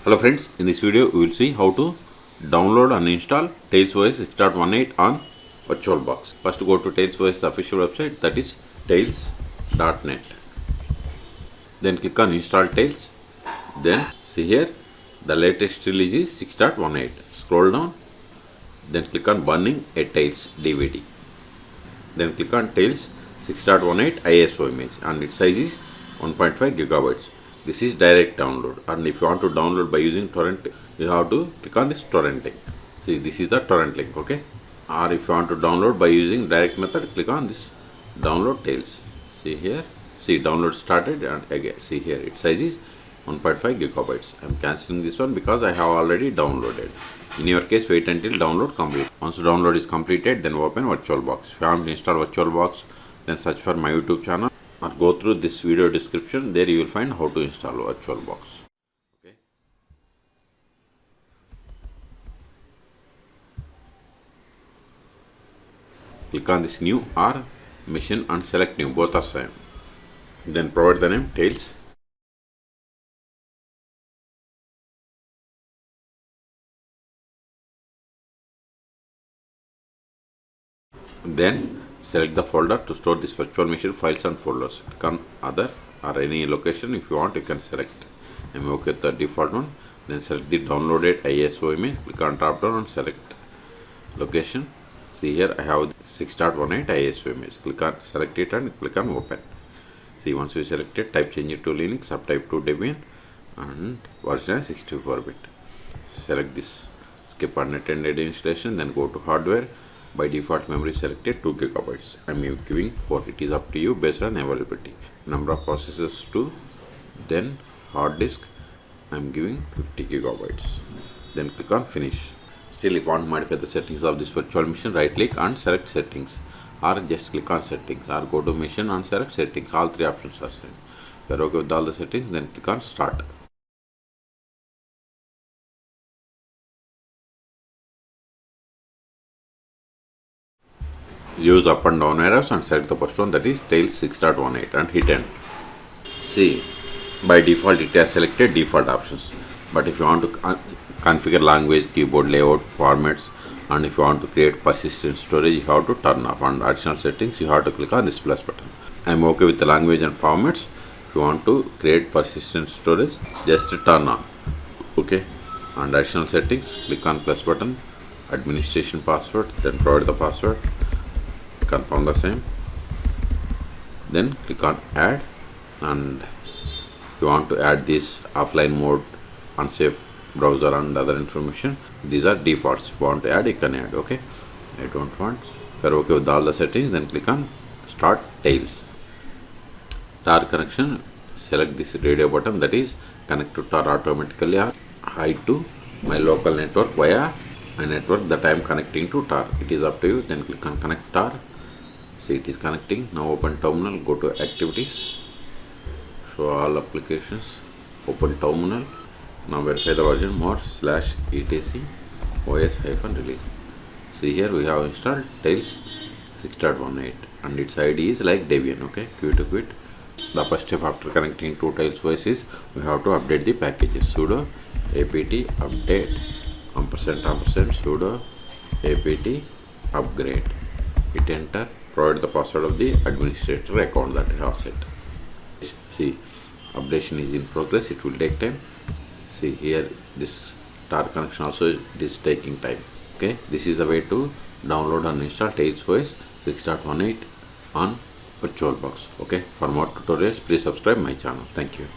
Hello friends, in this video we will see how to download and install Tails OS 6.18 on VirtualBox. First go to Tails OS official website, that is tails.net. Then click on install Tails. Then see here the latest release is 6.18. Scroll down. Then click on burning a Tails DVD. Then click on Tails 6.18 ISO image and its size is 1.5 gigabytes. This is direct download, and if you want to download by using torrent, you have to click on this torrent link. See, this is the torrent link, okay? Or if you want to download by using direct method, click on this download Tails. See here, see download started, and again see here its size is 1.5 gigabytes. I am cancelling this one because I have already downloaded. In your case, wait until download complete. Once the download is completed, then open VirtualBox. If you want to install VirtualBox, then search for my YouTube channel or go through this video description. There you will find how to install VirtualBox. Okay. Click on this new or machine and select new, both are same. Then provide the name Tails. Then select the folder to store this virtual machine files and folders. Click on other or any location. If you want, you can select. I'm okay with the default one. Then select the downloaded ISO image. Click on drop down and select location. See here I have 6.18 ISO image. Click on select it and click on open. See, once you select it, type change it to Linux, subtype to Debian, and version 64-bit. Select this skip unattended installation. Then go to hardware. By default memory selected 2 gigabytes. I am giving 4. It is up to you based on availability. Number of processors 2. Then hard disk I am giving 50 gigabytes. Then click on finish. Still, if you want to modify the settings of this virtual machine, right click and select settings, or just click on settings, or go to machine and select settings. All three options are same. If you are okay with all the settings, then click on start. Use up and down arrows and select the first one, that is Tails 6.18, and hit enter. See, by default it has selected default options, but if you want to configure language, keyboard layout, formats, and if you want to create persistent storage, you have to turn off, and additional settings you have to click on this plus button. I am okay with the language and formats. If you want to create persistent storage, just turn on. Okay, and additional settings, click on plus button, administration password, then provide the password, confirm the same, then click on add. And if you want to add this offline mode, unsafe browser and other information, these are defaults. If you want to add, you can add. Okay, I don't want. If you are okay with all the settings, then click on start Tails. Tar connection, select this radio button, that is connect to tar automatically or hide to my local network via a network that I am connecting to tar. It is up to you. Then click on connect tar. See, it is connecting. Now open terminal, go to activities, show all applications, open terminal. Now verify the version more /etc os-release. See here we have installed Tails 6.18 and its ID is like Debian. Okay, quit to quit. The first step after connecting to Tails OS is we have to update the packages. Sudo apt update & sudo apt upgrade. Hit enter. Provide the password of the administrator account that you have set. See, updation is in progress. It will take time. See here, this tar connection also is taking time. Okay, this is the way to download and install Tails OS 6.18 on VirtualBox. Okay, for more tutorials, please subscribe my channel. Thank you.